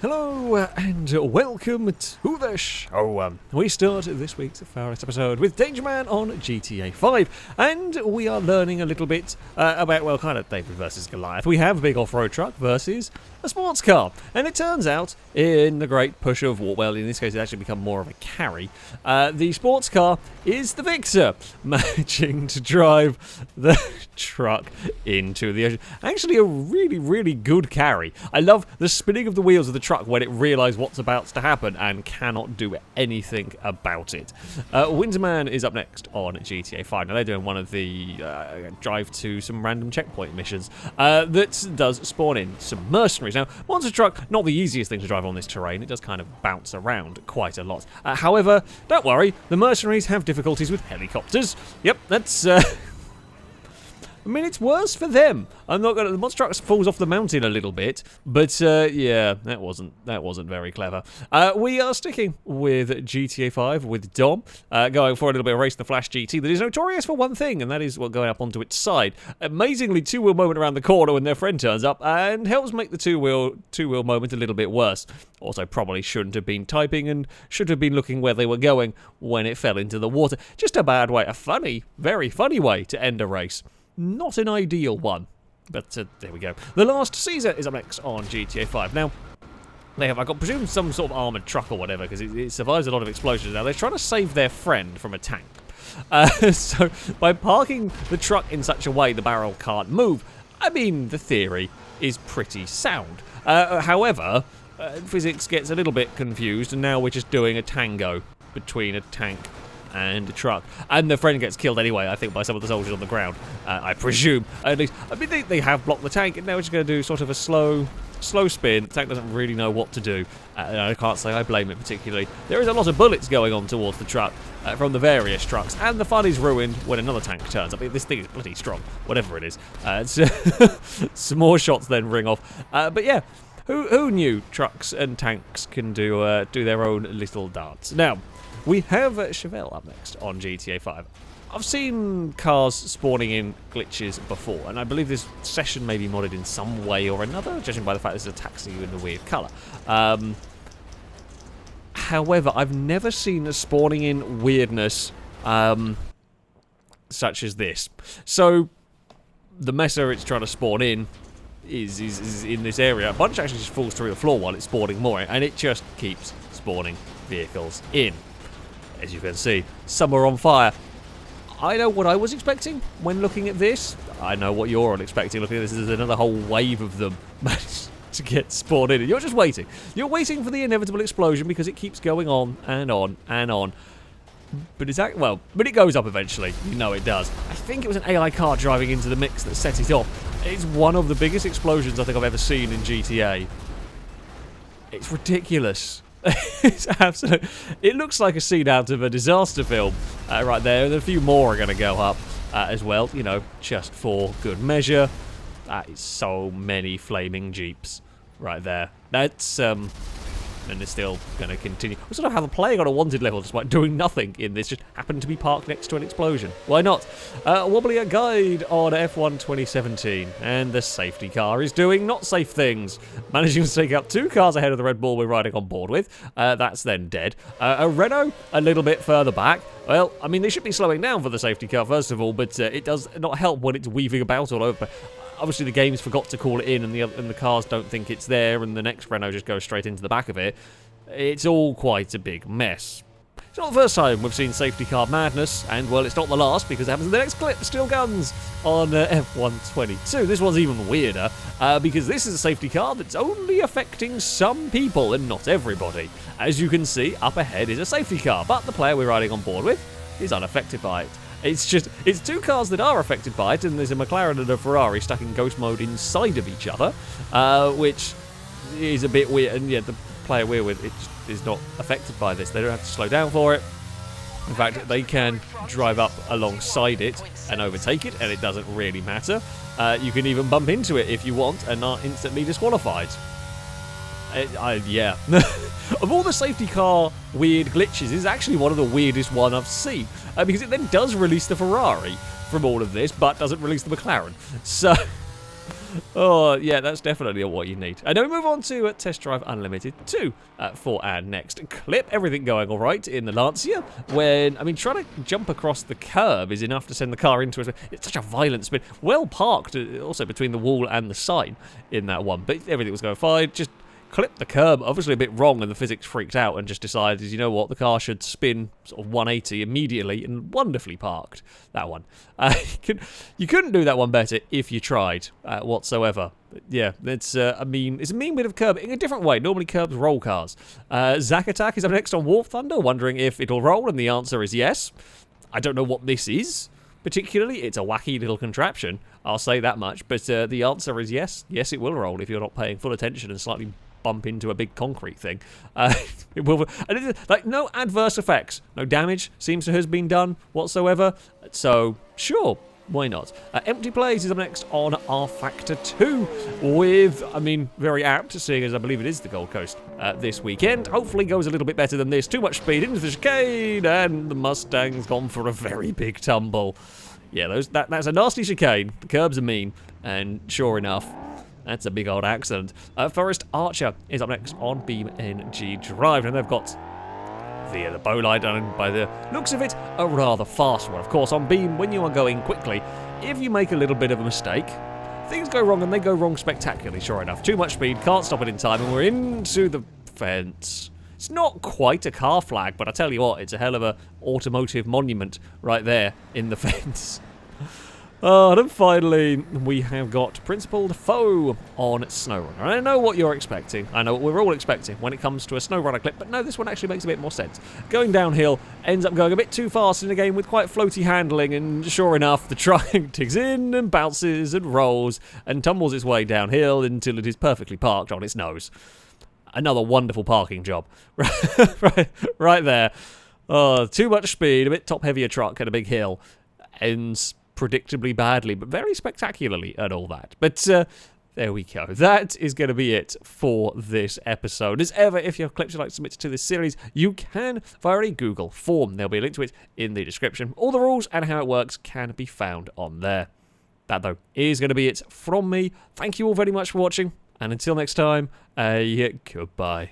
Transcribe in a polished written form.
Hello and welcome to the show. We start this week's FailRace episode with Danger Man on GTA 5, and we are learning a little bit about, well, kind of David versus Goliath. We have a big off-road truck versus a sports car, and it turns out in the great push of war, well, in this case it actually become more of a carry, the sports car is the victor, managing to drive the truck into the ocean. Actually a really, really good carry. I love the spinning of the wheels of the truck when it realises what's about to happen and cannot do anything about it. Winterman is up next on GTA 5. Now they're doing one of the drive to some random checkpoint missions that does spawn in some mercenaries. Now, monster truck, not the easiest thing to drive on this terrain. It does kind of bounce around quite a lot. However, don't worry, the mercenaries have difficulties with helicopters. Yep, that's... I mean, it's worse for them. I'm not gonna. The monster truck falls off the mountain a little bit, but yeah, that wasn't very clever. We are sticking with GTA 5 with Dom, going for a little bit of Race the Flash GT that is notorious for one thing, and that is going up onto its side. Amazingly, two-wheel moment around the corner when their friend turns up, and helps make the two-wheel moment a little bit worse. Also, probably shouldn't have been typing and should have been looking where they were going when it fell into the water. Just a bad way, a funny, very funny way to end a race. Not an ideal one, but there we go. The Last Caesar is up next on GTA 5. Now, they have, I presume, some sort of armoured truck or whatever, because it survives a lot of explosions. Now, they're trying to save their friend from a tank. So, by parking the truck in such a way the barrel can't move, I mean, the theory is pretty sound. However, physics gets a little bit confused, and now we're just doing a tango between a tank and a truck, and the friend gets killed anyway, I think, by some of the soldiers on the ground, I presume, at least. I mean, they have blocked the tank, and now we're just going to do sort of a slow spin. The tank doesn't really know what to do, and I can't say I blame it particularly. There is a lot of bullets going on towards the truck from the various trucks, and the fun is ruined when another tank turns up. This thing is bloody strong, whatever it is. Some more shots then ring off, but yeah, who knew trucks and tanks can do their own little dance? Now, we have Chevelle up next on GTA 5. I've seen cars spawning in glitches before, and I believe this session may be modded in some way or another, judging by the fact this is a taxi in a weird colour. However, I've never seen a spawning in weirdness such as this. So, the messer it's trying to spawn in is in this area. A bunch actually just falls through the floor while it's spawning more, and it just keeps spawning vehicles in. As you can see, some are on fire. I know what I was expecting when looking at this. I know what you're all expecting looking at this. There's another whole wave of them managed to get spawned in. And you're just waiting. You're waiting for the inevitable explosion because it keeps going on and on and on. But but it goes up eventually. You know it does. I think it was an AI car driving into the mix that set it off. It's one of the biggest explosions I think I've ever seen in GTA. It's ridiculous. It's absolute. It looks like a scene out of a disaster film right there, and a few more are going to go up as well, you know, just for good measure. That is so many flaming jeeps right there. That's and it's still going to continue. We sort of have a playing on a wanted level despite doing nothing in this, just happened to be parked next to an explosion. Why not? Wobblier guide on F1 2017, and the safety car is doing not safe things, managing to take up 2 cars ahead of the Red Bull we're riding on board with. That's then dead. A Renault a little bit further back. Well, I mean, they should be slowing down for the safety car first of all, but it does not help when it's weaving about all over. Obviously, the games forgot to call it in, and the cars don't think it's there, and the next Renault just goes straight into the back of it. It's all quite a big mess. It's not the first time we've seen safety car madness, and, well, it's not the last, because it happens in the next clip, Steel Guns, on F1 22. This one's even weirder, because this is a safety car that's only affecting some people, and not everybody. As you can see, up ahead is a safety car, but the player we're riding on board with is unaffected by it. It's 2 cars that are affected by it, and there's a McLaren and a Ferrari stuck in ghost mode inside of each other, which is a bit weird. And yeah, the player we're with, it just is not affected by this. They don't have to slow down for it. In fact, they can drive up alongside it and overtake it, and it doesn't really matter. You can even bump into it if you want, and are instantly disqualified. Yeah. Of all the safety car weird glitches, this is actually one of the weirdest one I've seen. Because it then does release the Ferrari from all of this, but doesn't release the McLaren. So, Oh, yeah, that's definitely what you need. And then we move on to Test Drive Unlimited 2 for our next clip. Everything going all right in the Lancia when, I mean, trying to jump across the curb is enough to send the car into it. It's such a violent spin. Well parked, also between the wall and the sign in that one. But everything was going fine. Just clipped the curb, obviously a bit wrong, and the physics freaked out and just decided, you know what, the car should spin sort of 180 immediately, and wonderfully parked, that one. You couldn't do that one better if you tried whatsoever. But yeah, it's a mean bit of curb in a different way. Normally curbs roll cars. Zack Attack is up next on Warp Thunder, wondering if it'll roll, and the answer is yes. I don't know what this is. Particularly, it's a wacky little contraption, I'll say that much, but the answer is yes. Yes, it will roll if you're not paying full attention and slightly bump into a big concrete thing. It will, and like, no adverse effects, no damage seems to have been done whatsoever. So sure, why not? Empty Place is up next on R Factor 2 with, I mean, very apt, seeing as I believe it is the Gold Coast this weekend. Hopefully goes a little bit better than this. Too much speed into the chicane, and the Mustang's gone for a very big tumble. Yeah, that's a nasty chicane. The curbs are mean, and sure enough, that's a big old accident. Forest Archer is up next on Beam NG Drive, and they've got the bowline done by the looks of it, a rather fast one. Of course, on Beam, when you are going quickly, if you make a little bit of a mistake, things go wrong, and they go wrong spectacularly, sure enough. Too much speed, can't stop it in time, and we're into the fence. It's not quite a car flag, but I tell you what, it's a hell of a automotive monument right there in the fence. Oh, and then finally, we have got Principled Foe on SnowRunner. And I know what you're expecting. I know what we're all expecting when it comes to a SnowRunner clip, but no, this one actually makes a bit more sense. Going downhill ends up going a bit too fast in a game with quite floaty handling, and sure enough, the truck digs in and bounces and rolls and tumbles its way downhill until it is perfectly parked on its nose. Another wonderful parking job. right there. Oh, too much speed, a bit top-heavier truck and a big hill. Ends predictably badly, but very spectacularly and all that. But there we go. That is going to be it for this episode. As ever, if you have clips you'd like to submit to this series, you can via a Google form. There'll be a link to it in the description. All the rules and how it works can be found on there. That, though, is going to be it from me. Thank you all very much for watching, and until next time, goodbye.